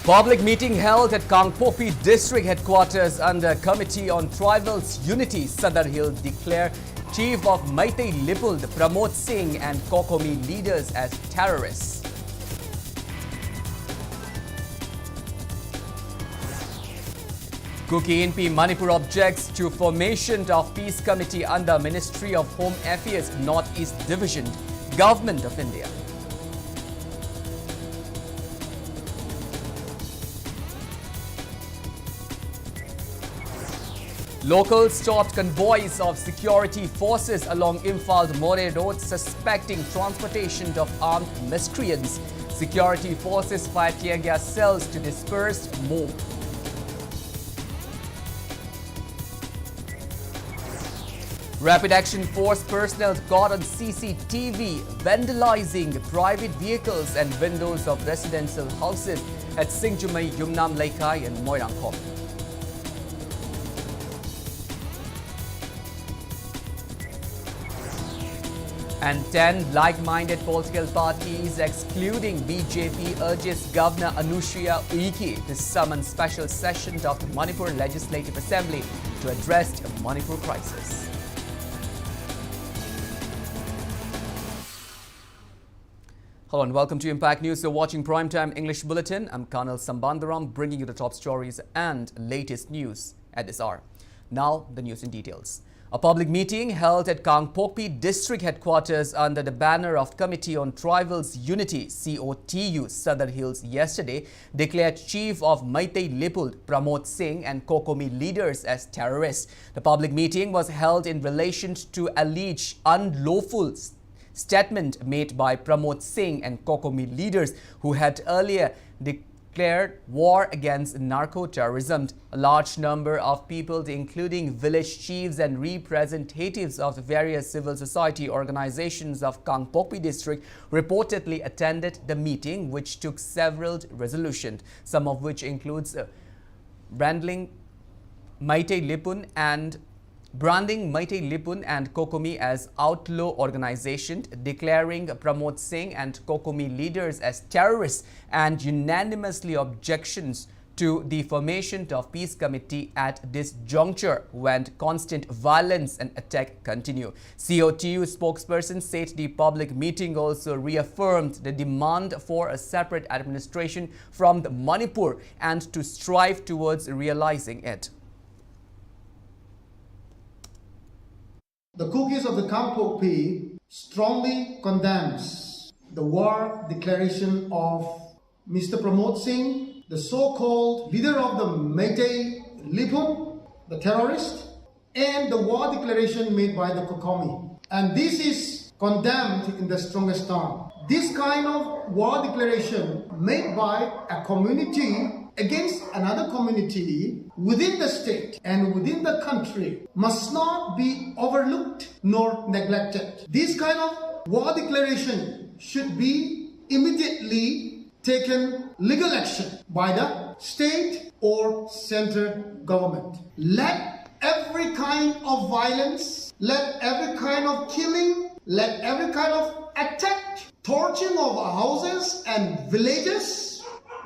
Public meeting held at Kangpokpi District Headquarters under Committee on Tribals Unity. Sadar Hill declared Chief of Meitei Lipul Pramod Singh and Kokomi leaders as terrorists. KANEL Manipur objects to formation of Peace Committee under Ministry of Home Affairs Northeast Division, Government of India. Locals stopped convoys of security forces along Imphal-More Road suspecting transportation of armed miscreants. Security forces fired tear gas cells to disperse mob. Rapid Action Force personnel caught on CCTV vandalizing private vehicles and windows of residential houses at Singjumai, Yumnam Laikai and Moirangkop. And 10 like-minded political parties, excluding BJP, urges Governor Anushya Uike to summon special session of the Manipur Legislative Assembly to address the Manipur crisis. Hello and welcome to Impact News. You're watching Primetime English Bulletin. I'm KANEL SHAMBANDURAM, bringing you the top stories and latest news at this hour. Now, the news in details. A public meeting held at Kangpokpi District Headquarters under the banner of Committee on Tribals Unity (COTU) Sadar Hills yesterday declared Chief of Meitei Lipul Pramod Singh and Kokomi leaders as terrorists. The public meeting was held in relation to alleged unlawful statement made by Pramod Singh and Kokomi leaders who had earlier declared war against narco-terrorism. A large number of people, including village chiefs and representatives of various civil society organizations of Kangpokpi district, reportedly attended the meeting, which took several resolutions, some of which includes branding Meitei Lipun and Kokomi as outlaw organization, declaring Pramod Singh and Kokomi leaders as terrorists, and unanimously objections to the formation of Peace Committee at this juncture when constant violence and attack continue. COTU spokesperson said the public meeting also reaffirmed the demand for a separate administration from the Manipur and to strive towards realizing it. The cookies of the Kangpokpi strongly condemns the war declaration of Mr. Pramod Singh, the so-called leader of the Meitei Lipun, the terrorist, and the war declaration made by the Kokomi. And this is condemned in the strongest term. This kind of war declaration made by a community against another community within the state and within the country must not be overlooked nor neglected. This kind of war declaration should be immediately taken legal action by the state or central government. Let every kind of violence, let every kind of killing, let every kind of attack, torching of houses and villages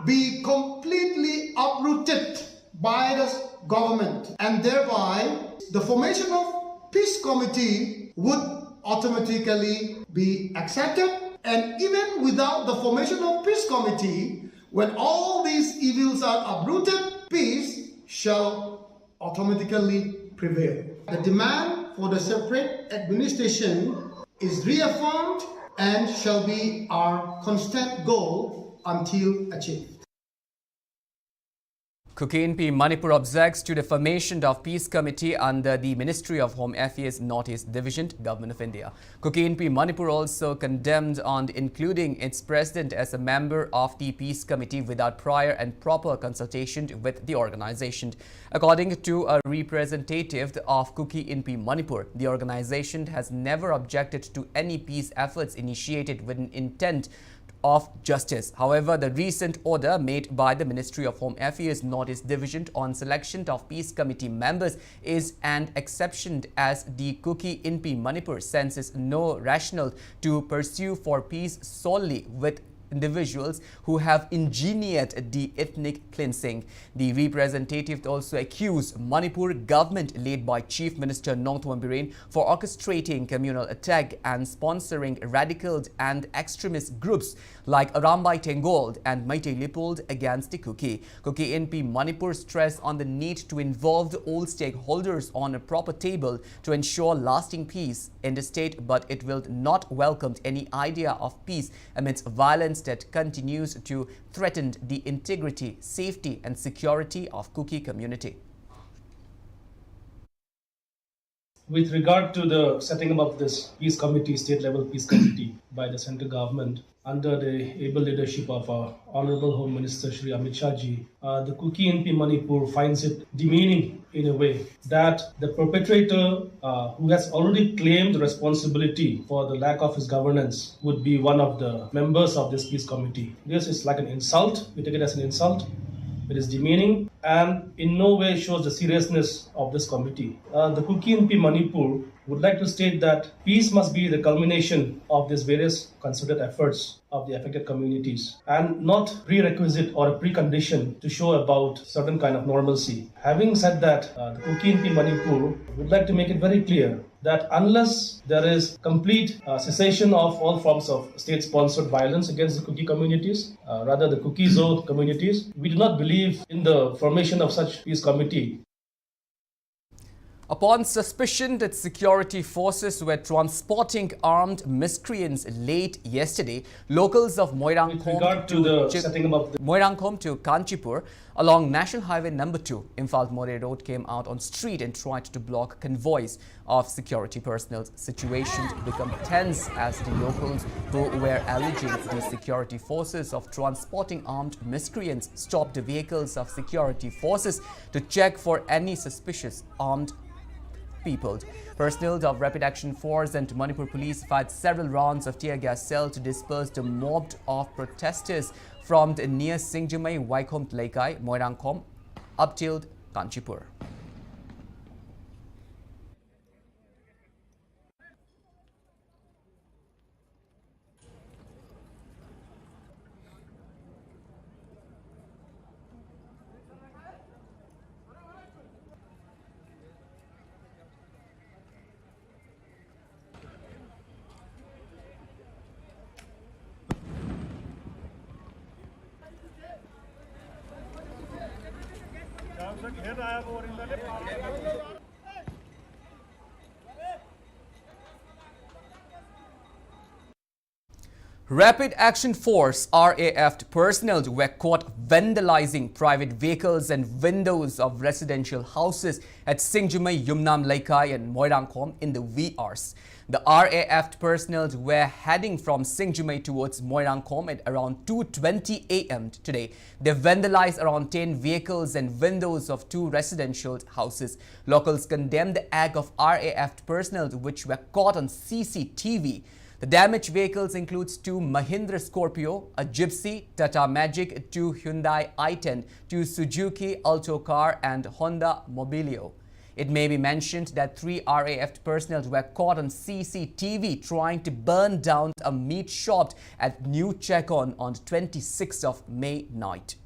be completely uprooted by the government, and thereby the formation of Peace Committee would automatically be accepted. And even without the formation of Peace Committee, when all these evils are uprooted, peace shall automatically prevail. The demand for the separate administration is reaffirmed and shall be our constant goal until achieved. KANEL Manipur objects to the formation of Peace Committee under the Ministry of Home Affairs Northeast Division, Government of India. KANEL Manipur also condemned on including its president as a member of the Peace Committee without prior and proper consultation with the organization. According to a representative of KANEL Manipur, the organization has never objected to any peace efforts initiated with an intent of justice. However, the recent order made by the Ministry of Home Affairs Northeast Division on selection of Peace Committee members is an exception, as the KANEL Manipur senses no rationale to pursue for peace solely with individuals who have engineered the ethnic cleansing. The representative also accused Manipur government led by Chief Minister Nongthoam Biren for orchestrating communal attack and sponsoring radical and extremist groups like Arambai Tengold and Meitei Lipold against the Kuki. Kuki NP Manipur stressed on the need to involve all stakeholders on a proper table to ensure lasting peace in the state, but it will not welcome any idea of peace amidst violence that continues to threaten the integrity, safety and security of Kuki community. With regard to the setting up of this peace committee, state-level peace committee by the central government under the able leadership of our Honorable Home Minister Shri Amit Shah ji, the Kuki NP Manipur finds it demeaning in a way that the perpetrator who has already claimed responsibility for the lack of his governance would be one of the members of this peace committee. This is like an insult. We take it as an insult. It is demeaning and in no way shows the seriousness of this committee. The Kuki NP Manipur would like to state that peace must be the culmination of these various concerted efforts of the affected communities and not prerequisite or a precondition to show about certain kind of normalcy. Having said that, the Kuki NP Manipur would like to make it very clear that unless there is complete cessation of all forms of state-sponsored violence against the Kuki communities, rather the Kuki-Zo communities, we do not believe in the formation of such peace committee. Upon suspicion that security forces were transporting armed miscreants late yesterday, locals of Moirangkhom to Kanchipur along National Highway number 2, Imphal More Road, came out on street and tried to block convoys of security personnel. Situation became tense as the locals who were alleging the security forces of transporting armed miscreants stopped the vehicles of security forces to check for any suspicious armed people. Personnel of Rapid Action Force and Manipur Police fired several rounds of tear gas cell to disperse the mob of protesters from the near Singjumai, Waikhom Laikai, Moirangkhom up till Kanchipur. Rapid Action Force RAF personnel were caught vandalizing private vehicles and windows of residential houses at Singjumai, Yumnam Laikai and Moirangkhom in the wee hours. The RAF personnel were heading from Singjumai towards Moirangkhom at around 2:20 a.m. today. They vandalized around 10 vehicles and windows of 2 residential houses. Locals condemned the act of RAF personnel which were caught on CCTV. The damaged vehicles includes 2 Mahindra Scorpio, a Gypsy, Tata Magic, 2 Hyundai i10, 2 Suzuki Alto car and Honda Mobilio. It may be mentioned that 3 RAF personnel were caught on CCTV trying to burn down a meat shop at New Chekon on 26th of May night.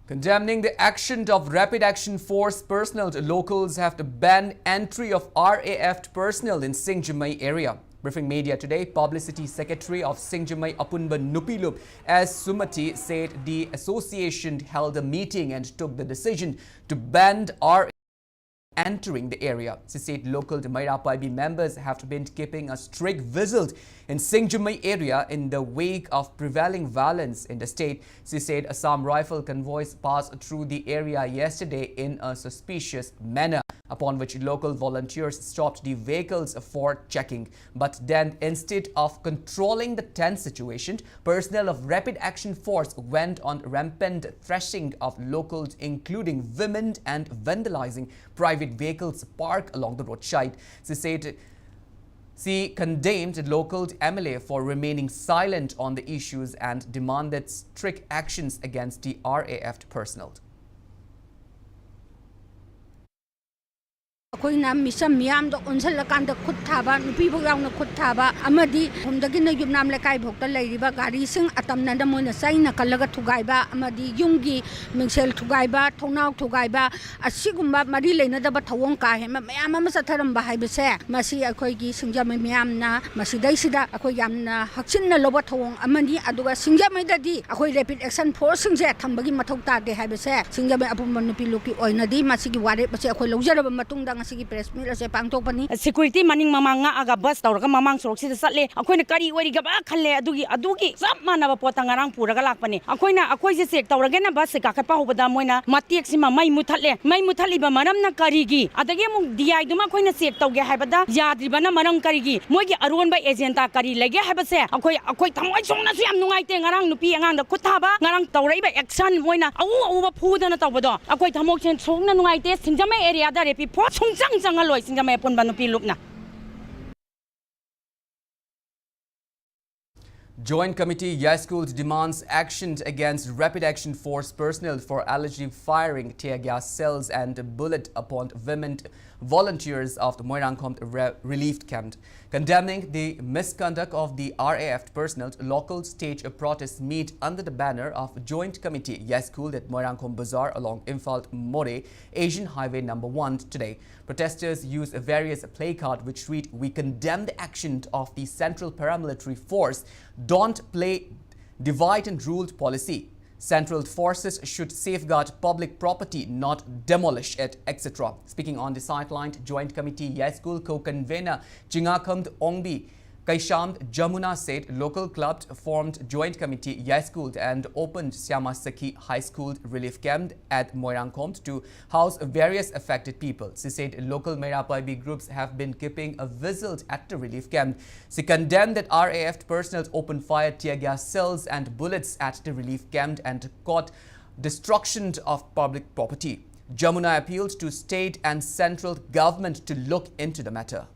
Condemning the action of Rapid Action Force personnel, locals have to ban entry of RAF personnel in Singjumai area. Briefing media today, Publicity Secretary of Singjumai Apunba Nupilup as Sumati said the association held a meeting and took the decision to ban RAF entering the area. She said local Mairapaibi members have been keeping a strict vigil in Singjumai area in the wake of prevailing violence in the state. She said Assam rifle convoys passed through the area yesterday in a suspicious manner, upon which local volunteers stopped the vehicles for checking. But then, instead of controlling the tense situation, personnel of Rapid Action Force went on rampant thrashing of locals, including women, and vandalizing private vehicles parked along the roadside. She condemned local MLA for remaining silent on the issues and demanded strict actions against the RAF personnel. Akoina misam miyam do unsal lakanda khut thaba nupi bok yauna khut thaba amadi humdagi na yumnam lekai bhokta leiriba gari sing atamna da moina saina kalaga thugaiba amadi yumgi mingsel thugaiba thongnau thugaiba asigumba mari leina da ba thawong ka he mayam ama satharam ba haibase masi akoi gi singjam miyam na masidai sida akoi yamna haksin na loba thawong amani aduga singjam da di akoi rapid action force singje thambagi mathau ta de haibase singjam apum nupi luki oina di masigi ware base akoi lawjaraba matung da Security maning mamanga aga bus tawraga mamang sorok sida satle akoina kari wari ga ba khalle adugi sab manaba potang arang puraga lakpani akoina akoi je sek tawraga na bus ka khapa hobada moina matek sima mai muthali ba maram na karigi adage mu DI duma akoina sek tawge haibada yadri bana marang karigi moigi aron ba agenta kari lege haibase akoi thamoi songna su yam nungai te ngarang nupi angang da kuthaba ngarang tawrai ba action moina au ba phudana tawbado akoi thamok chen songna nungai te singjame area da repi pho Joint Committee Yes Schools demands action against Rapid Action Force personnel for allegedly firing tear gas cells and bullet upon women volunteers of the Moirangkom relief camp. Condemning the misconduct of the RAF personnel, locals staged a protest meet under the banner of Joint Committee Yes School at Moirangkom Bazaar along Imphal More Asian Highway No. 1 today. Protesters used various placards which read, "We condemn the action of the Central Paramilitary Force. Don't play divide and rule policy. Central forces should safeguard public property, not demolish it," etc. Speaking on the sideline, Joint Committee Yes School co-convener Chingakamd Ongbi Kaishamd Jamuna said local clubs formed Joint Committee Yes School and opened Syama Sakhi High School relief camp at Moirangkom to house various affected people. She said local Merapaibi groups have been keeping a visit at the relief camp. She condemned that RAF personnel opened fire tear gas cells and bullets at the relief camp and caused destruction of public property. Jamuna appealed to state and central government to look into the matter.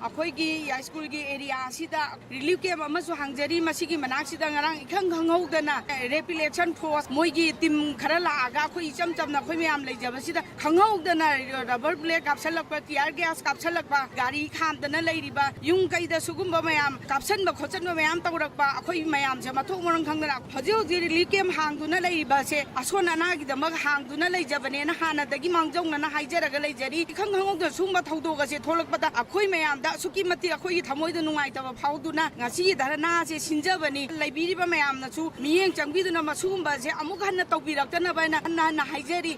Akoigi high school gi area sida relief camp amasu hangjari masigi manak sida ngarang ikhang khanghaudana rapid action force moigi team khara laaga khoi cham chamna khoi myam leijaba sida khanghaudana rubber bullet kapsalakpa tear gas kapsalakpa gari khamdana leiriba yung kaida sugumba mayam kapsanba khochanba mayam tawrakpa akhoi mayam se mathok morang khangdana hoji relief camp hangduna leiriba se asona nagi damak hangduna leijabane na hana dagi mangjongna na haijaraga leijari ikhang khanghaudana sumba thaudoga se tholakpada akhoi mayam suki mati akhoi thamoida nungai taba phauduna ngasi dharana se sinjabani laibiriba mayamna chu miyeng changbiduna masugumba se amuk hanna tawbiraktana baina na haijari.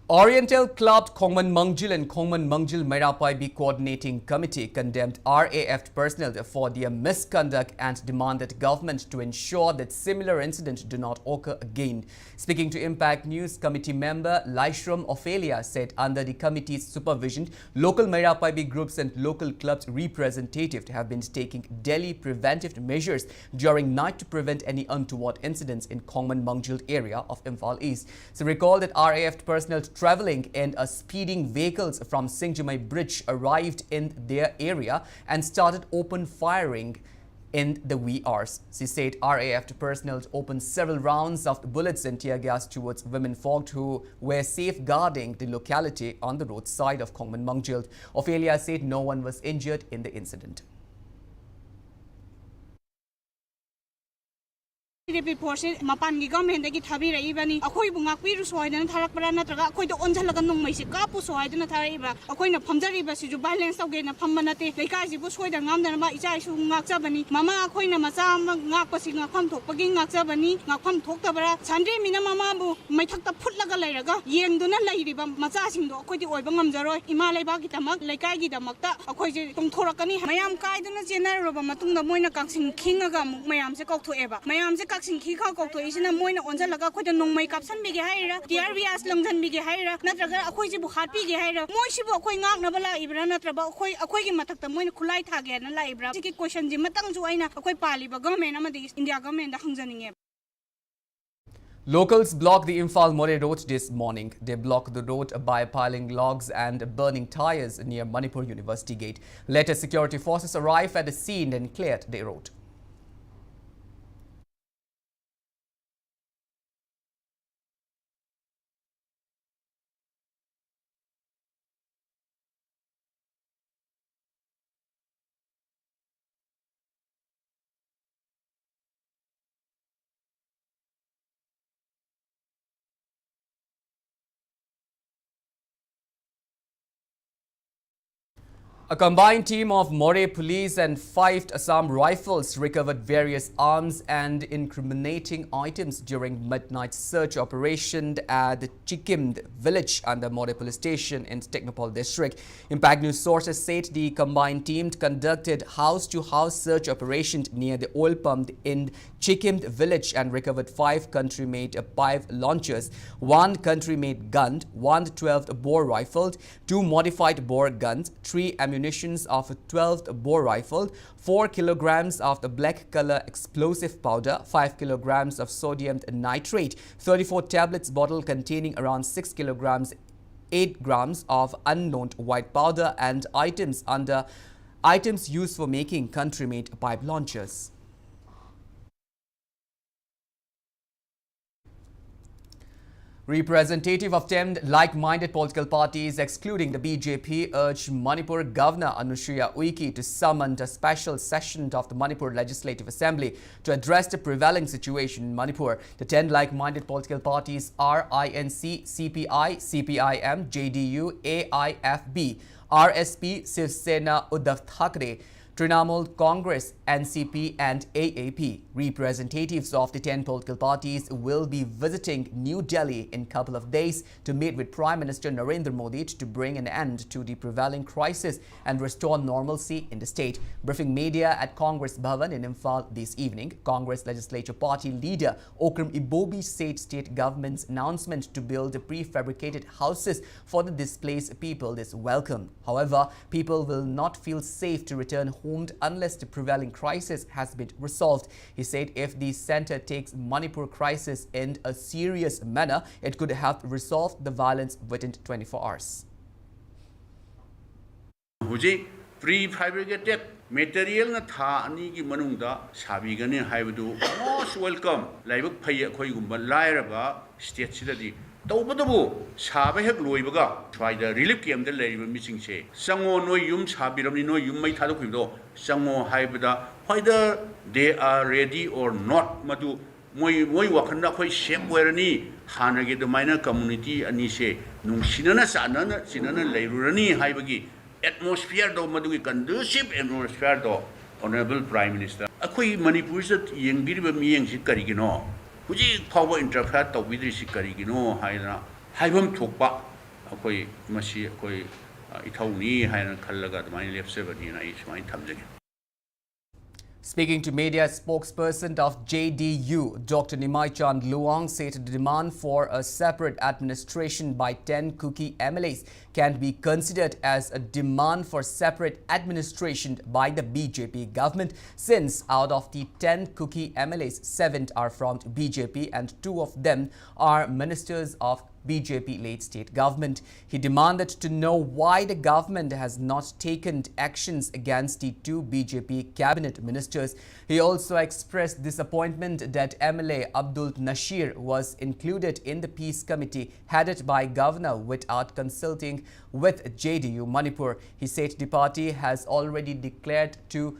Oriental Club Khongman Mangjil and Khongman Mangjil Merapaibi Coordinating Committee condemned RAF personnel for their misconduct and demanded government to ensure that similar incidents do not occur again. Speaking to Impact News, committee member Laishram Ophelia said under the committee's supervision, local Merapaibi groups and local clubs representatives have been taking daily preventive measures during night to prevent any untoward incidents in Khongman Mangjil area of Imphal East. So recall that RAF personnel traveling in a speeding vehicles from Singjumai Bridge arrived in their area and started open firing in the wee hours. She said RAF personnel opened several rounds of bullets and tear gas towards women folk who were safeguarding the locality on the roadside of Khongman Mangjil. Ophelia said no one was injured in the incident. Rapid force mapan government dagi thabi raibani akhoi bunga piru soidana tharakpara natraga akhoi do onjalaga nongmai se kapu soidana tharaiba akhoi na phamjari ba siju balance tawge na phammanate leikai ji bu soida ngamdana ba ichai su ngakchabani mama akhoi na macha ngakpasi ngakham thokpagi ngakchabani ngakham thoktabara sandre mina mama bu maithakta phutlaga ꯂꯩꯔꯒ ꯌꯦꯡꯗꯨꯅ ꯂꯩꯔꯤꯕ ꯃꯆꯥꯁꯤꯡꯗꯣ ꯑꯩꯈꯣꯏꯗꯤ ꯑꯣꯏꯕ ꯉꯝꯖꯔꯣꯏ ꯏꯃꯥ ꯂꯩꯕꯥꯛꯀꯤꯗꯃꯛ ꯂꯩꯀꯥꯏꯒꯤꯗꯃꯛꯇ ꯑꯩꯈꯣꯏꯁꯦ ꯇꯨꯝꯊꯣꯔꯛꯀꯅꯤ ꯃꯌꯥꯝ ꯀꯥꯏꯗꯨꯅ ꯆꯦꯟꯅꯔꯨꯔꯕ ꯃꯇꯨꯡꯗ ꯃꯣꯏꯅ ꯀꯥꯛꯁꯤꯟ ꯈꯤꯡꯉꯒ ꯑꯃꯨꯛ ꯃꯌꯥꯝꯁꯦ ꯀꯧꯊꯣꯛꯑꯦꯕ ꯃꯌꯥꯝꯁꯦ ꯀꯥꯛꯁꯤꯟ ꯈꯤꯈ ꯀꯧꯊꯣꯛꯏꯁꯤꯅ ꯃꯣꯏꯅ ꯑꯣꯟꯁꯤꯜꯂꯒ ꯑꯩꯈꯣꯏꯗ ꯅꯣꯡꯃꯩ ꯀꯥꯞꯁꯟꯕꯤꯒꯦ ꯍꯥꯏꯔꯤꯔꯥ ꯇꯤꯌꯥꯔ ꯒ꯭ꯌꯥꯁ ꯂꯪꯁꯟꯕꯤꯒꯦ ꯍꯥꯏꯔꯤꯔꯥ ꯅꯠꯇ꯭ꯔꯒ ꯑꯩꯈꯣꯏꯁꯤꯕꯨ ꯍꯥꯠꯄꯤꯒꯦ ꯍꯥꯏꯔꯤꯔꯥ ꯃꯣꯏꯁꯤꯕꯨ ꯑꯩꯈꯣꯏ ꯉꯥꯛꯅꯕ ꯂꯥꯛꯏꯕ꯭ꯔꯥ ꯅꯠꯇ꯭ꯔꯒ ꯑꯩꯈꯣꯏꯒꯤ ꯃꯊꯛꯇ ꯃꯣꯏꯅ ꯈꯨꯠꯂꯥꯏ ꯊꯥꯒꯦ ꯍꯥꯏꯅ ꯂꯥꯛꯏꯕ꯭ꯔꯥ ꯁꯤꯒꯤ ꯀꯣꯏꯁꯟꯁꯤꯃꯇꯪꯁꯨ ꯑꯩꯅ ꯑꯩꯈꯣꯏ ꯄꯥꯜꯂꯤꯕ ꯒꯚꯔꯟꯃꯦꯟꯠ ꯑꯃꯗꯤ India ꯒꯚꯔꯟꯃꯦꯟꯠꯗ ꯍꯪꯖꯅꯤꯡꯉꯦ. Locals blocked the Imphal-More road this morning. They blocked the road by piling logs and burning tires near Manipur University Gate. Later, security forces arrived at the scene and cleared the road. A combined team of More police and 5 Assam rifles recovered various arms and incriminating items during midnight search operation at the Chikimd village under More police station in Technopol district. Impact News sources said the combined team conducted house-to-house search operation near the oil pump in Chikimd village and recovered 5 country-made pipe launchers, 1 country-made gun, 1 12-bore rifle, 2 modified bore guns, 3 ammunitions of a 12th bore rifle, 4 kilograms of the black color explosive powder, 5 kilograms of sodium nitrate, 34 tablets bottle containing around 6 kilograms, 8 grams of unknown white powder and items used for making country-made pipe launchers. Representative of 10 like-minded political parties, excluding the BJP, urged Manipur Governor Anusuya Uike to summon a special session of the Manipur Legislative Assembly to address the prevailing situation in Manipur. The 10 like-minded political parties are INC, CPI, CPIM, JDU, AIFB, RSP, Shiv Sena, Uddhav Thackeray, Trinamool Congress, NCP and AAP. Representatives of the 10 political parties will be visiting New Delhi in a couple of days to meet with Prime Minister Narendra Modi to bring an end to the prevailing crisis and restore normalcy in the state. Briefing media at Congress Bhavan in Imphal this evening, Congress Legislature Party leader Okram Ibobi said state government's announcement to build prefabricated houses for the displaced people is welcome. However, people will not feel safe to return home unless the prevailing crisis has been resolved. He said if the center takes Manipur crisis in a serious manner, it could help resolve the violence within 24 hours. Prefabricated material na tha ani gi manungda sabigani haibadu most welcome laibak phai akhoi gumba lairaba state sidadi tawbadabu sabe hek loibaga twaida relief camp da leriba meeting se sango no yum sabiramni no yum mai thadu khibdo sango haibada whether they are ready or not madu moi wakhanda khoi same werani hanage the minor community ani se nungsinana sanana sinana leirurani haibagi atmosphere do madugi conducive atmosphere do honorable prime minister akhoi manipur se yengbiriba miyeng si karigino huji power interfere to widri si karigino haina haibam thokpa akhoi masi akhoi ithawni haina khallaga admai lepsebani na ismai thamjage. Speaking to media, spokesperson of JDU, Dr. Nimai Chand Luang said the demand for a separate administration by 10 Kuki MLAs can be considered as a demand for separate administration by the BJP government, since out of the 10 Kuki MLAs, 7 are from BJP and 2 of them are ministers of BJP-led state government. He demanded to know why the government has not taken actions against the 2 BJP cabinet ministers. He also expressed disappointment that MLA Abdul Nasir was included in the peace committee headed by governor without consulting with JDU Manipur. He said the party has already declared to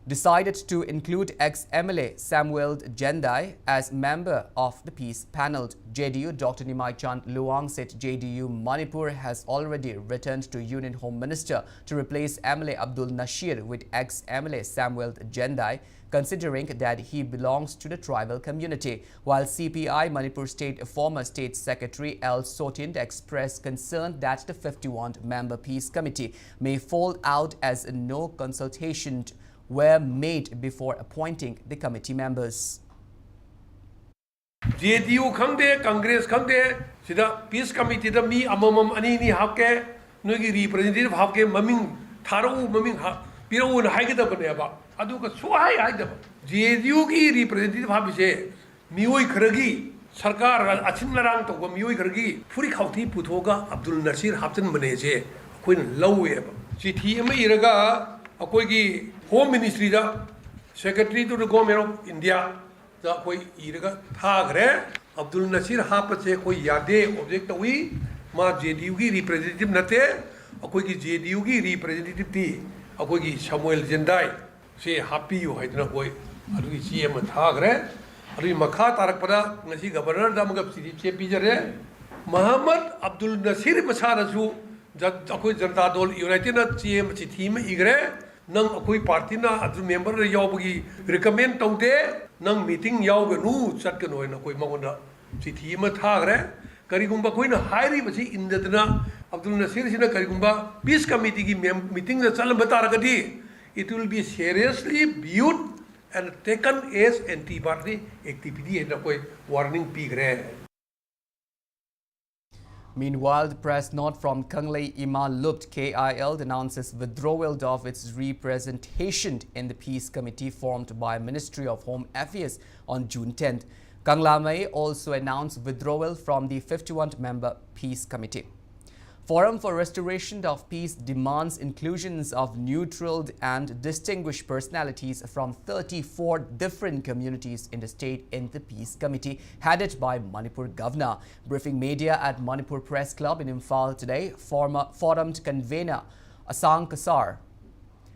decided to include ex-MLA Samuel Jendai as member of the peace panel. JDU Dr. Nimai Chand Luang said JDU Manipur has already returned to Union Home Minister to replace MLA Abdul Nasir with ex-MLA Samuel Jendai, considering that he belongs to the tribal community, while CPI Manipur State former State Secretary L. Sotin expressed concern that the 51-member Peace Committee may fall out as no consultation were made before appointing the committee members. JDU khangde Congress khangde sida Peace Committee da mi amamam ani ni hapke nogi representative hapke maming tharu maming pirau na haigda bane ba adu ka suhai haigda JDU ki representative habise mioi khragi sarkar achin narang to mioi khragi puri khauti puthoga Abdul Nasir hapchan bane je koin lawe ba chithi ma iraga akoi ki Home Ministry da Secretary to the Government of India da koi iraga thagre Abdul Nasir hapache koi yade object wi ma JDU ki representative nate akoi ki JDU ki representative ti akoi ki Samuel Jendai se happy yu haidna koi adu ki CM thagre adu makha tarak pada ngasi governor da magap city che pijare Muhammad Abdul Nasir masarasu akoi Janata Dol United na CM chithi me igre nang akoi party na adu member yaubagi recommend taude nang meeting yauganu chatkano na koi magonda chithi ma thagre karigumba koi na hairi basi indadna Abdul Nasir sina karigumba peace committee ki meeting na chalam bataragadi it will be seriously viewed and taken as anti party activity na koi warning pigre. Meanwhile, the press note from Kanglei Ima Lupt KIL announces withdrawal of its representation in the Peace Committee formed by Ministry of Home Affairs on June 10th. Kanglamai also announced withdrawal from the 51-member Peace Committee. Forum for Restoration of Peace demands inclusions of neutral and distinguished personalities from 34 different communities in the state in the Peace Committee headed by Manipur Governor. Briefing media at Manipur Press Club in Imphal today, forum convener Asang Kasar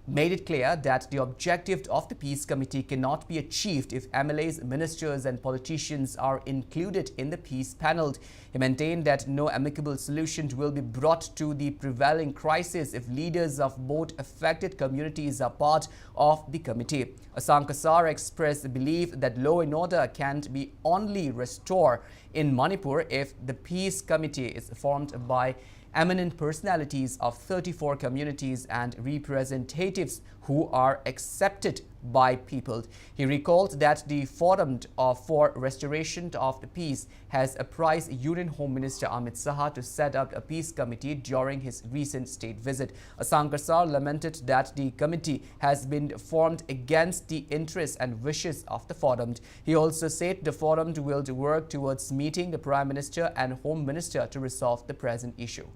made it clear that the objective of the Peace Committee cannot be achieved if MLAs, ministers and politicians are included in the peace panel. He maintained that no amicable solution will be brought to the prevailing crisis if leaders of both affected communities are part of the committee. Asang Kasar expressed the belief that law and order can't be only restored in Manipur if the Peace Committee is formed by eminent personalities of 34 communities and representatives who are accepted by people. He recalled that the Forum for Restoration of the Peace has apprised Union Home Minister Amit Saha to set up a peace committee during his recent state visit. Asang Kasar lamented that the committee has been formed against the interests and wishes of the Forum. He also said the Forum will work towards meeting the Prime Minister and Home Minister to resolve the present issue.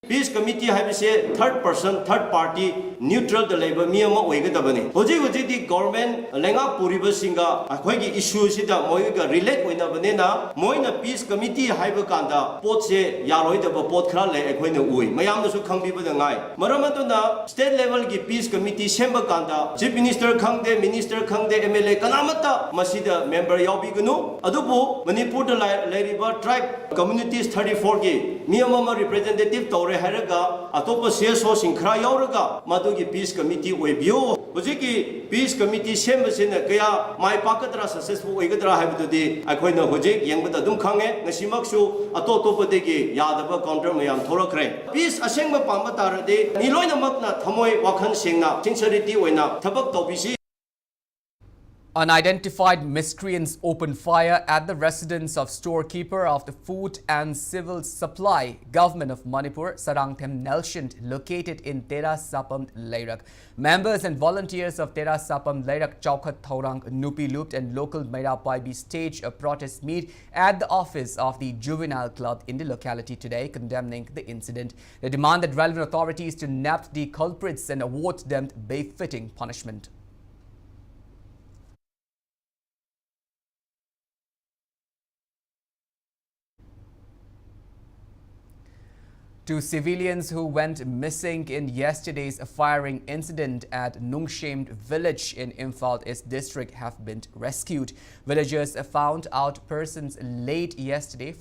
Peace Committee has third person, third party, neutral the labor miyama oigadabani. Hoji the government lenga puriba singa akhoi issue sida moiga relate oina banena moina Peace Committee haiba kanda pot se yaroidaba pot khara le akhoi na ui mayam su khangbiba da ngai maramatuna state level ki Peace Committee semba kanda chief minister minister khangde MLA kanamata masida member yaubigunu adubu Manipur da lairiba tribe communities 34 ki miyama representative tore haraga atopa CSO singkhra yauraga madugi Peace Committee oibio hojiki Peace Committee sembasina kaya mai pakatra successful oigadra haibududi akhoina hojik yengbada dum khange ngasimaksu atotopodegi yadaba counter mayam thorakre peace asengba pamba tarade niloina makna thamoi wakhan sengna sincerity oina thabak tobisi. Unidentified miscreants opened fire at the residence of storekeeper of the Food and Civil Supply Government of Manipur, Sarangthem Nelshant, located in Tera Sapam Lairak. Members and volunteers of Tera Sapam Lairak Chaukat Thaurang Nupi Lupt and local Mairapaibi staged a protest meet at the office of the Juvenile Club in the locality today, condemning the incident. They demanded relevant authorities to nab the culprits and award them befitting punishment. Two civilians who went missing in yesterday's firing incident at Nungshem village in Imphal East district have been rescued. Villagers found one person late yesterday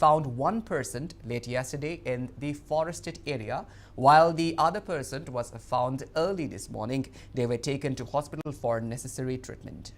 in the forested area, while the other person was found early this morning. They were taken to hospital for necessary treatment.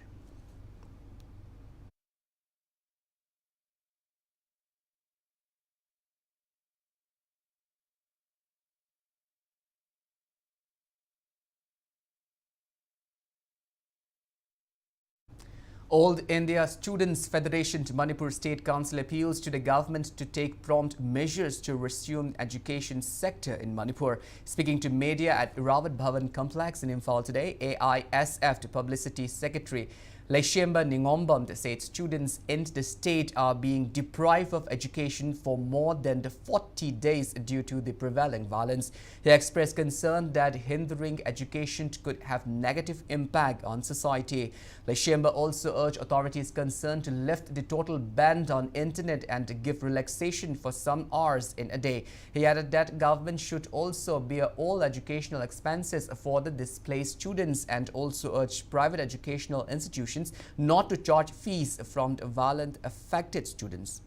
All India Students Federation to Manipur State Council appeals to the government to take prompt measures to resume education sector in Manipur. Speaking to media at Rawat Bhavan complex in Imphal today, AISF Publicity Secretary SHAMBANDURAM said students in the state are being deprived of education for more than 40 days due to the prevailing violence. He expressed concern that hindering education could have negative impact on society. Shamba also urged authorities concerned to lift the total ban on internet and to give relaxation for some hours in a day. He added that government should also bear all educational expenses for the displaced students and also urged private educational institutions not to charge fees from the violent affected students.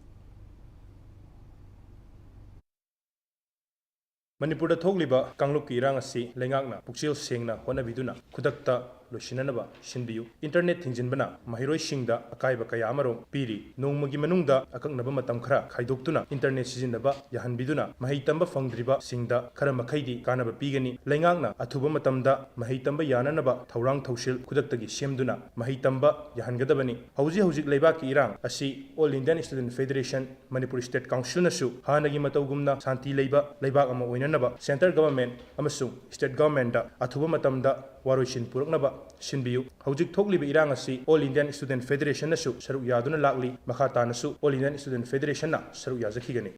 Manipur da thogliba kangluk ki irang asi lengakna pukchil sengna honabiduna khudakta losinanaba sinbiyu internet thingjinbana mahiroi singda akaiba kaya amarom piri nongmagi manungda akaknaba matam khara khaidoktuna internet sizinaba yahanbiduna mahai tamba fangdriba singda khara makhaidi kanaba pigani lengakna athuba matamda mahai tamba yananaba thaurang thausil khudaktagi semduna mahai tamba yahangadabani hauji leiba ki irang asi All Indian Student Federation Manipur State Council nasu hanagi matawgumna santi leiba ama oinanaba Central Government amasung State Government da athuba matamda waroisin puraknaba sinbiyu haujik thogliba irang asi All Indian Student Federation nasu saruk yaduna lakli makhata nasu All Indian Student Federation na saruk yajakhigani.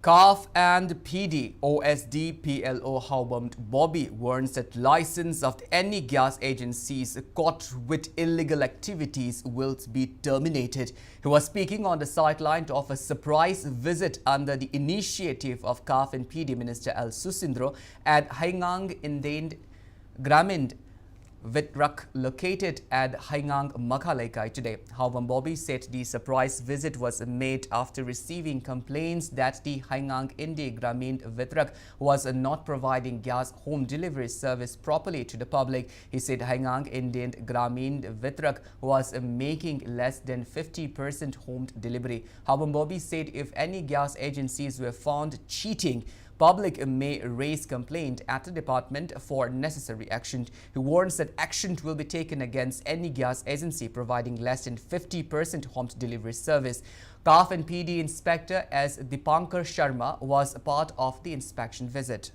CAF and PD OSD PLO Howbund Bobby warns that license of any gas agencies caught with illegal activities will be terminated. He was speaking on the sideline of a surprise visit under the initiative of CAF and PD Minister L. Susindro at Haingang Indian Gramin Vitrak located at Haingang Makhalaikai today. Howbund Bobby said the surprise visit was made after receiving complaints that the Haingang Indi Gramin Vitrak was not providing gas home delivery service properly to the public. He said Haingang Indian Gramin Vitrak was making less than 50% home delivery. Howbund Bobby said if any gas agencies were found cheating, public may raise complaint at the department for necessary action. He warns that action will be taken against any gas agency providing less than 50% home delivery service. CAF and PD Inspector S. Dipankar Sharma was a part of the inspection visit.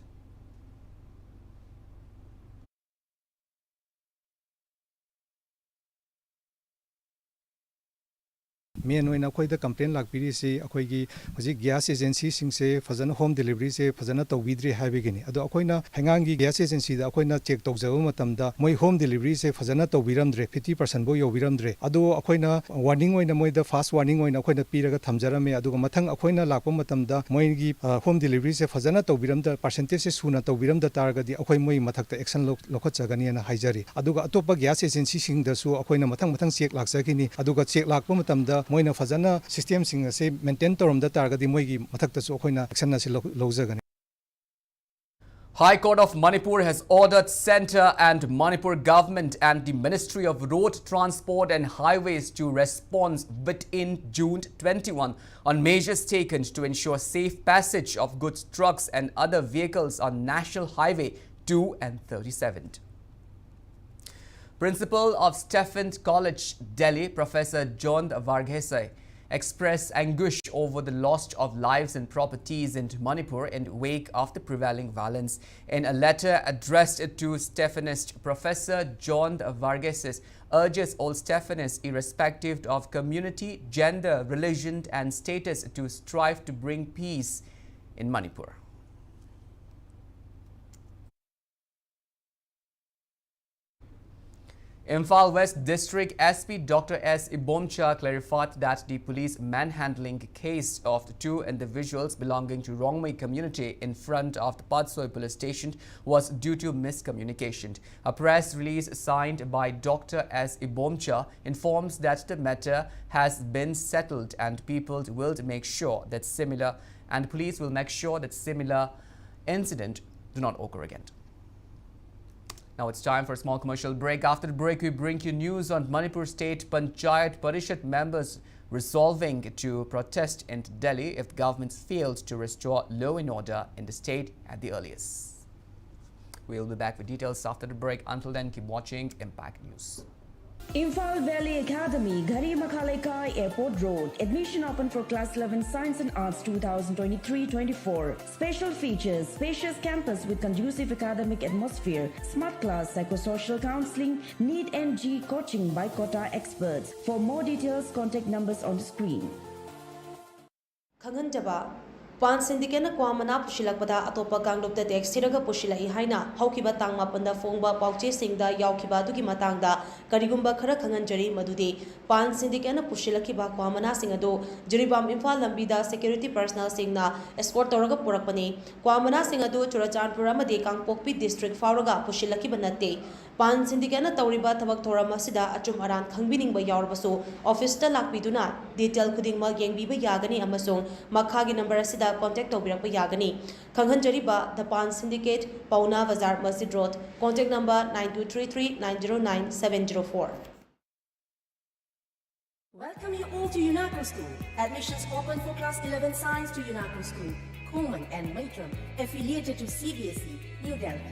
मेन ओइना अखोइदा complain लाकपिरी से अखोइगी हजि gas agency सिंगसे फजन home delivery से फजन तौबिद्रि हाबिगिनी अदो अखोइना हेंगांगी गैस एजेंसी दा अखोइना चेक तौजबो मतमदा मोइ होम डिलीवरी से फजन तौबिरमद्रे 50% बो योबिरमद्रे अदो अखोइना वार्निंग ओइना मोइदा फास्ट वार्निंग ओइना अखोइना पिरगा थमजरमे अदो मथंग अखोइना लाकपो मतमदा मोइगी होम डिलीवरी से फजन तौबिरमदा परसेंटेज से सुना तौबिरमदा तारगदी अखोइ मोइ मथक्ता एक्शन लोखचगनीना हाइजरी अदुगा अतोपा गैस एजेंसी सिंगदसु अखोइना मथंग चेक लाकसगिनी अदुगा चेक लाकपो मतमदा मोइना फजना सिस्टम सिंग से मेंटेन तोरमदा तारगदी मोइगी मथक्तसु अखोइना एक्शन नासि लौजगनी. High Court of Manipur has ordered Centre and Manipur Government and the Ministry of Road Transport and Highways to respond within June 21 on measures taken to ensure safe passage of goods trucks and other vehicles on National Highway 2 and 37. Principal of Stephen College, Delhi, Professor John Varghese, expressed anguish over the loss of lives and properties in Manipur in the wake of the prevailing violence. In a letter addressed to Stephanists, Professor John Varghese urges all Stephanists, irrespective of community, gender, religion and status, to strive to bring peace in Manipur. Imphal West District SP Dr. S. Ibomcha clarified that the police manhandling case of the two individuals belonging to Rongmei community in front of the Patsoi police station was due to miscommunication. A press release signed by Dr. S. Ibomcha informs that the matter has been settled and people will make sure that police will make sure that similar incident do not occur again. Now it's time for a small commercial break. After the break, we bring you news on Manipur State Panchayat Parishad members resolving to protest in Delhi if the government fails to restore law and order in the state at the earliest. We'll be back with details after the break. Until then, keep watching Impact News. Imphal Valley Academy, Ghari Makhalaikai Airport Road. Admission open for Class 11 Science and Arts 2023-24. Special features: spacious campus with conducive academic atmosphere, smart class, psychosocial counseling, NEET NG coaching by quota experts. For more details, contact numbers on the screen. Khanganjaba Pan Syndicate Kwamana Pushilakbada Atopa Ganglupta Dex Siraga Pushila Ihaina, Hokiba Tangma Panda Fongba, Pauche Singda, Yaukiba Duki Matanga, Karigumba Kara Kanganjari Madudi, Pan Syndicate Pushilakiba Kwamana Singado, Jiribam Imphal Lambida, Security Personnel Singna, Escort Toraga Purakpani, Kwamana Singado, Churachan Puramade, Kangpokpi District Faraga, Pushilakibanate, Pan Syndicate Tauriba Tabak Toramasida, Achum Aran, Kangbining by Yarbaso, Office Talakbiduna, Detail Kudingma Yang Biba Yagani Amazon, Makagi number Sida. Contact Tobirapa Yagani. Kanghanjariba, the Pan Syndicate, Pauna Bazar Masjid Road. Contact number 9233-909-704. Welcome you all to UNACO School. Admissions open for Class 11 Science to UNACO School, Coleman and Matram, affiliated to CBSE, New Delhi.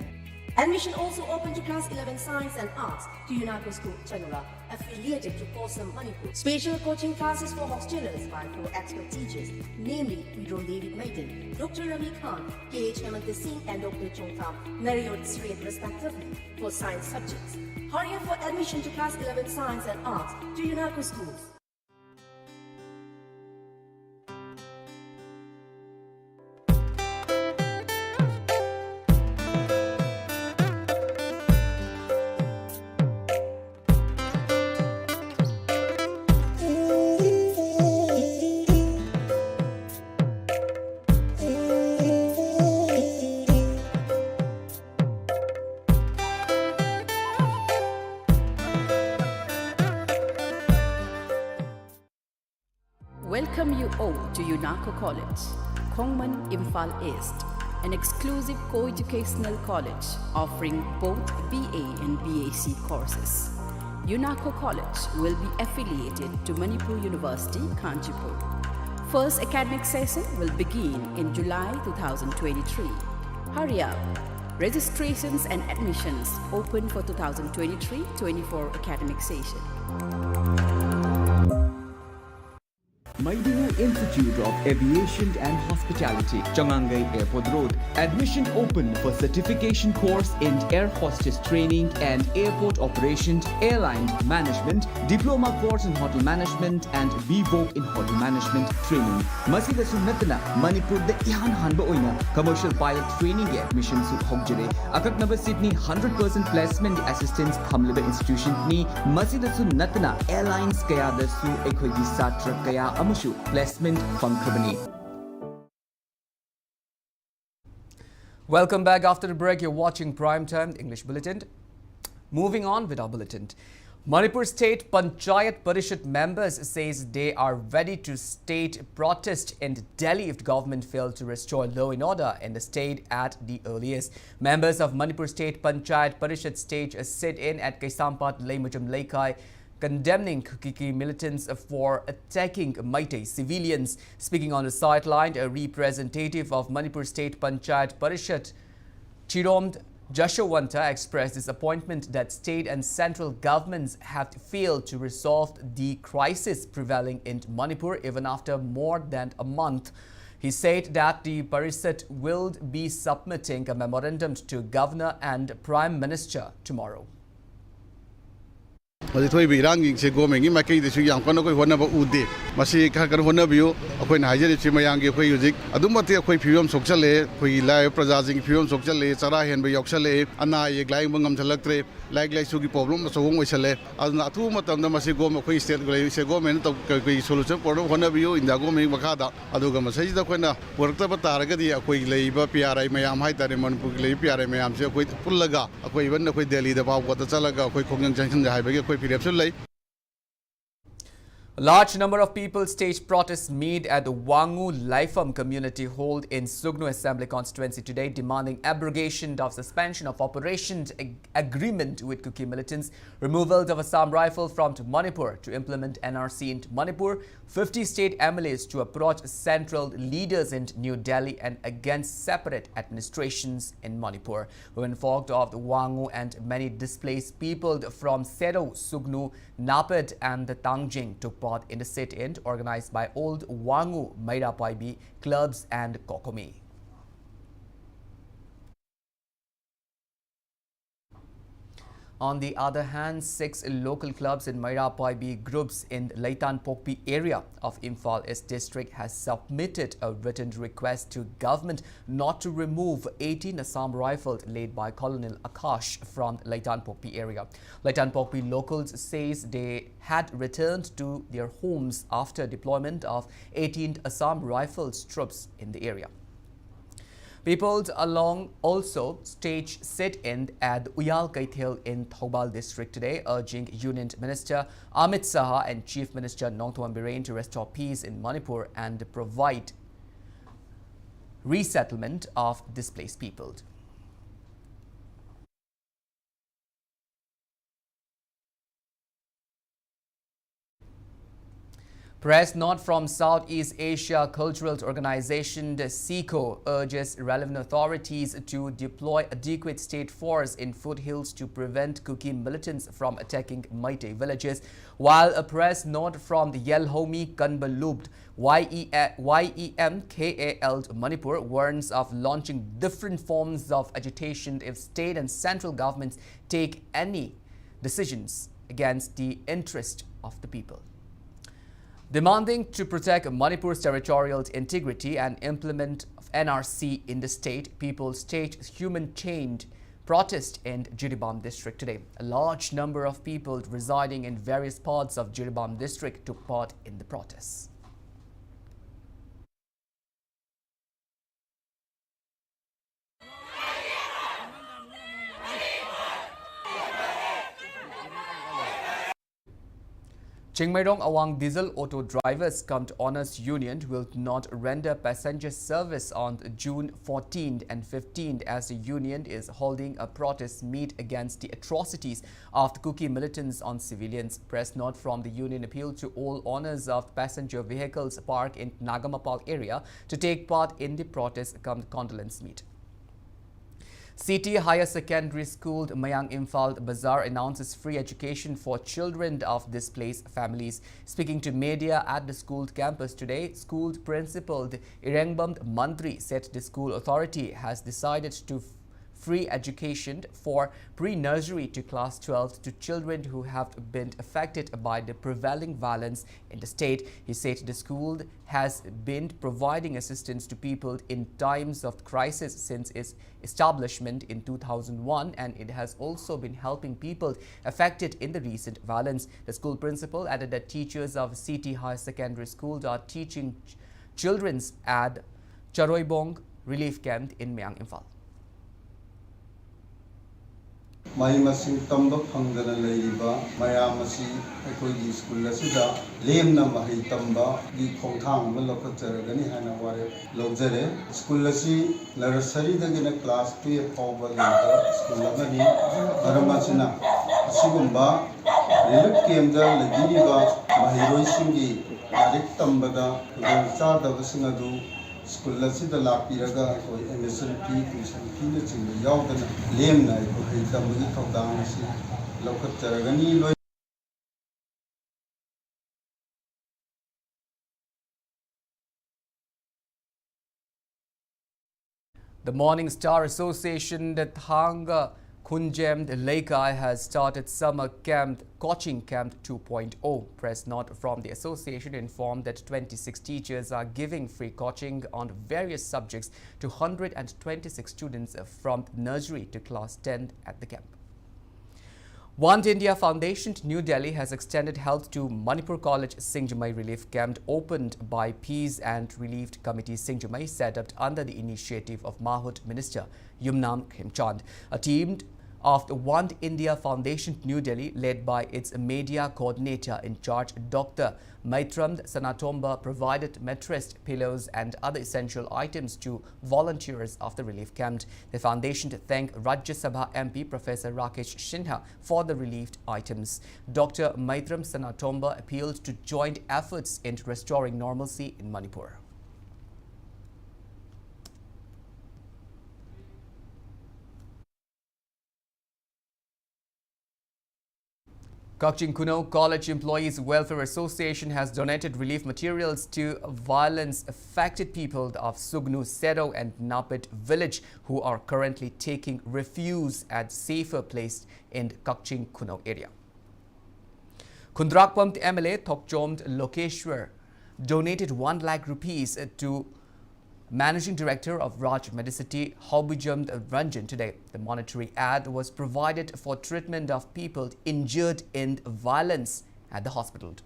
Admission also open to Class 11 Science and Arts to UNACO School, Chanura, affiliated to Kosam, Manipur. Special coaching classes for hostelers by 4 expert teachers, namely Pedro David Maiden, Dr. Rami Khan, K.H. Hemant Singh and Dr. Chongtham, Marriott Sriyat respectively, for science subjects. Hurry up for admission to Class 11 Science and Arts to UNACO schools. Welcome you all to UNACO College, Kongman Imphal East, an exclusive co-educational college offering both BA and BAc courses. UNACO College will be affiliated to Manipur University, Kanchipur. First academic session will begin in July 2023. Hurry up! Registrations and admissions open for 2023-24 academic session. Maidinu Institute of Aviation and Hospitality, Changangai Airport Road. Admission open for certification course in air hostess training and airport operations, airline management, diploma course in hotel management and VVOC in hotel management training. Masida Sunatana, Manipur the Ihan Hanba Oina, commercial pilot training admission su Hogjere. Akak number Sydney 100% placement assistance Hamliba Institution ni Masida Sunatana Airlines Kaya the Su Equity Satra Kaya Amushu placement Funkrabani. Welcome back after the break. You're watching Primetime English Bulletin. Moving on with our bulletin. Manipur State Panchayat Parishad members says they are ready to state protest in Delhi if the government fails to restore law and order in the state at the earliest. Members of Manipur State Panchayat Parishad stage a sit-in at Kaisampat Laimajam Laikai, condemning Kiki militants for attacking Meitei civilians. Speaking on the sideline, a representative of Manipur State Panchayat Parishad, Chiromd Jashawanta, expressed disappointment that state and central governments have failed to resolve the crisis prevailing in Manipur even after more than a month. He said that the Parishad will be submitting a memorandum to Governor and Prime Minister tomorrow. Masih birang se gomeng ni makai desu yang kono koi hona ba ude masih kha kar hona biu akoi na haje chi mayang ge koi yuzik adumate akoi phiom sokchale koi lai praja jing phiom sokchale chara hen ba yoksale ana ye glai bangam thalaktre लाइक लाइसुगी problem मसोंग ओइसले अदुना अथु मतमदा मसे गोम अखोई स्टेट गवर्नमेंट तो कोई सोल्यूशन पोर होनबियो इंडिया गवर्नमेंट मखादा अदुगा मसैदा कोइना पुरक्तब तारगदी अखोई लेइबा पीआरआई मयाम हाइतारे मनपुर लेइ पीआरआई मयाम से अखोई पुल्लगा अखोई इवन अखोई दिल्ली दा पावगता चलगा अखोई खोंगजंग जंक्शन हाइबगे अखोई फिरेप्स लई. A large number of people staged protests made at the Wangu Laifam community hall in Sugnu Assembly constituency today, demanding abrogation of suspension of operations agreement with Kuki militants, removal of Assam rifle from Manipur to implement NRC in Manipur, 50 state MLAs to approach central leaders in New Delhi and against separate administrations in Manipur. We were informed of the Wangu and many displaced people from Sero, Sugnu, Napad and the Tangjing took part in the sit-in organized by Old Wangu, Mairapaibi clubs and Kokomi. On the other hand, 6 local clubs in Mairapaibi groups in Leitan Pokpi area of Imphal East district has submitted a written request to government not to remove 18 Assam rifles laid by Colonel Akash from Leitan Pokpi area. Leitan Pokpi locals says they had returned to their homes after deployment of 18 Assam Rifles troops in the area. People along also staged sit-in at Uyal Kaithel in Thobal district today, urging Union Minister Amit Saha and Chief Minister Nongthoam Birain to restore peace in Manipur and provide resettlement of displaced people. Press note from Southeast Asia Cultural Organization, the SECO, urges relevant authorities to deploy adequate state force in foothills to prevent Kuki militants from attacking Meitei villages, while a press note from the Yelhomi Kanbalubd YEMKAL Manipur warns of launching different forms of agitation if state and central governments take any decisions against the interest of the people. Demanding to protect Manipur's territorial integrity and implement NRC in the state, people staged human-chained protest in Jiribam district today. A large number of people residing in various parts of Jiribam district took part in the protests. Chingmairong Awang diesel auto drivers come to honors union will not render passenger service on June 14th and 15th as the union is holding a protest meet against the atrocities of the Kuki militants on civilians. Press note from the union appealed to all owners of passenger vehicles parked in Nagamapal area to take part in the protest condolence meet. CT Higher Secondary School Mayang Imphal Bazaar announces free education for children of displaced families. Speaking to media at the school campus today, school principal Irengbam Mantri said the school authority has decided to free education for pre-nursery to class 12 to children who have been affected by the prevailing violence in the state. He said the school has been providing assistance to people in times of crisis since its establishment in 2001, and it has also been helping people affected in the recent violence. The school principal added that teachers of CT High Secondary School are teaching children at Charoibong Relief Camp in Mayang Imphal. Mai masing tamba phangdana leiba mayam asi akhoi school asida lemna mahai tamba gi khongthang ma lokacharagani hana ware lojare school asi nursery dagina class 2 fawba leba school amani aramasina asigumba relief camp da lagiba mahiroi singi arik tambada cha dabasinga du school asida lapiraga koi MSNP tuition fee na chingba yaudana lemna ko heitamagi thawdang asi lokacharagani loi. The Morning Star Association, the Thanga Kunjem Leikai, has started summer camp coaching camp 2.0. Press note from the association informed that 26 teachers are giving free coaching on various subjects to 126 students from nursery to class 10 at the camp. One India Foundation, New Delhi, has extended help to Manipur College Singjamai Relief Camp opened by Peace and Relief Committee Singjamai, set up under the initiative of Mahut Minister Yumnam Khemchand. A team of the One India Foundation, New Delhi, led by its media coordinator in charge, Dr. Maitram Sanatomba, provided mattress, pillows and other essential items to volunteers of the relief camp. The foundation thanked Rajya Sabha MP Professor Rakesh Sinha for the relieved items. Dr. Maitram Sanatomba appealed to joint efforts in restoring normalcy in Manipur. Kaching Kuno College Employees Welfare Association has donated relief materials to violence-affected people of Sugnu, Sedo and Napit village who are currently taking refuge at safer place in Kaching Kuno area. Kundrakpamt MLA Thokchomt Lokeshwar donated 1 lakh rupees to Managing Director of Raj Medicity, Hobijam Ranjan today. The monetary aid was provided for treatment of people injured in violence at the hospital.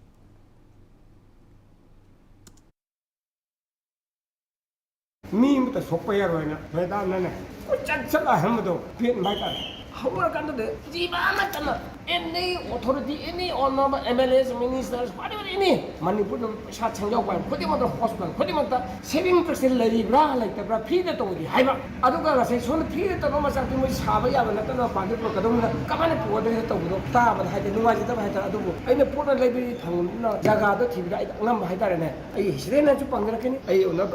Any authority, any honor, MLAs, ministers, whatever any, Manipur, Shat Sangyok, put him on the hospital, put him on the saving person, Lady Bra, like the Prapida to the Hiva. Aduga says, on the period of almost something which Havaya and Natana Pandu, come on, put it to Tam and had the Nuaji Adu. I put a lady, Jagada, TV, number Hitarana. I then to Pangrakin,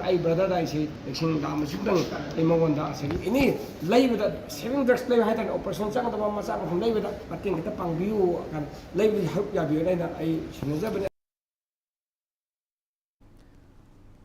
I brother, I say, Sing Damasudan, Imawanda, any lay with a saving drugs play had an operation, some of the Mama from lay with a thing.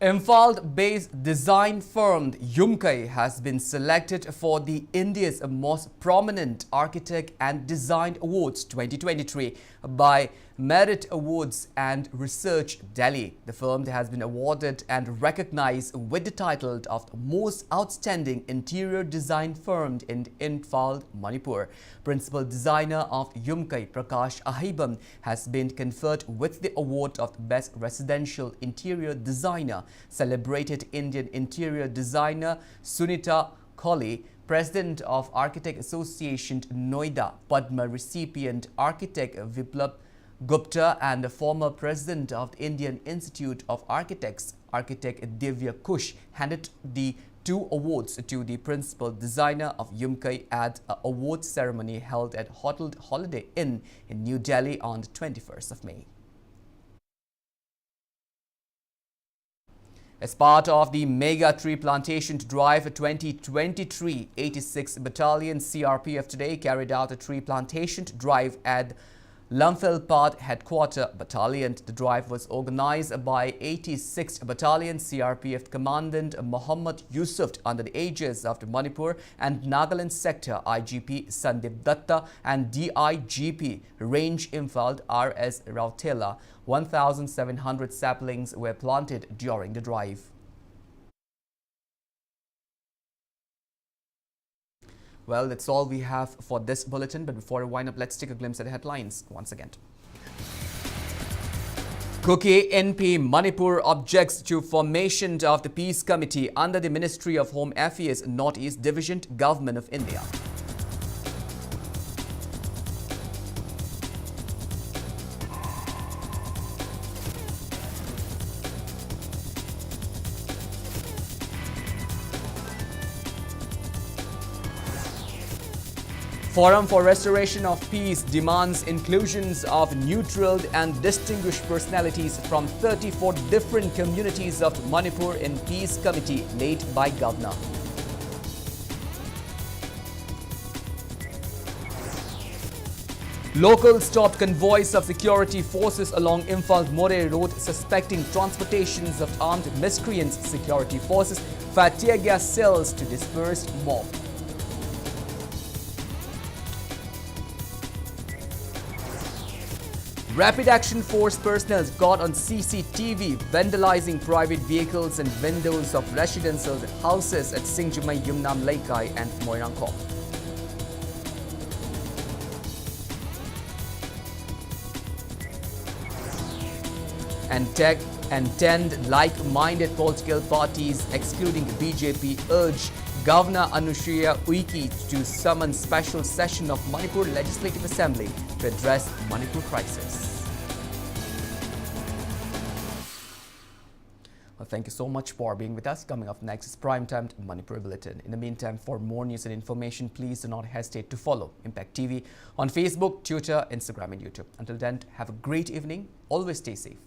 Imphal-based design firm Yumkai has been selected for the India's most prominent architect and design awards 2023 by Merit Awards and Research Delhi. The firm has been awarded and recognized with the title of Most Outstanding Interior Design Firm in Imphal, Manipur. Principal designer of Yumkai, Prakash Ahibam, has been conferred with the award of Best Residential Interior Designer. Celebrated Indian interior designer Sunita Kohli, President of Architect Association Noida, Padma recipient architect Viplab Gupta and the former president of the Indian Institute of Architects, architect Divya Kush, handed the 2 awards to the principal designer of Yumkai at an award ceremony held at Hotel Holiday Inn in New Delhi on the 21st of May. As part of the Mega Tree Plantation Drive 2023, 86th Battalion CRPF today carried out a tree plantation drive at Lamphilpad Headquarter Battalion. The drive was organized by 86th Battalion CRPF Commandant Muhammad Yusuf under the aegis of the Manipur and Nagaland Sector IGP Sandip Datta and DIGP Range Imphal RS Rautela. 1,700 saplings were planted during the drive. Well, that's all we have for this bulletin. But before I wind up, let's take a glimpse at the headlines once again. Kuki NP Manipur objects to formation of the Peace Committee under the Ministry of Home Affairs, Northeast Division, Government of India. Forum for Restoration of Peace demands inclusions of neutral and distinguished personalities from 34 different communities of Manipur in Peace Committee led by Governor. Locals stopped convoys of security forces along Imphal-More Road suspecting transportations of armed miscreants. Security forces fired tear gas cells to disperse mob. Rapid Action Force personnel got on CCTV vandalizing private vehicles and windows of residential houses at Singjamai, Yumnam Laikai and Moirangkop. and 10 like-minded political parties, excluding BJP, urge Governor Anushriya Uike to summon special session of Manipur Legislative Assembly to address Manipur crisis. Well, thank you so much for being with us. Coming up next is Primetime Manipur Bulletin. In the meantime, for more news and information, please do not hesitate to follow Impact TV on Facebook, Twitter, Instagram and YouTube. Until then, have a great evening. Always stay safe.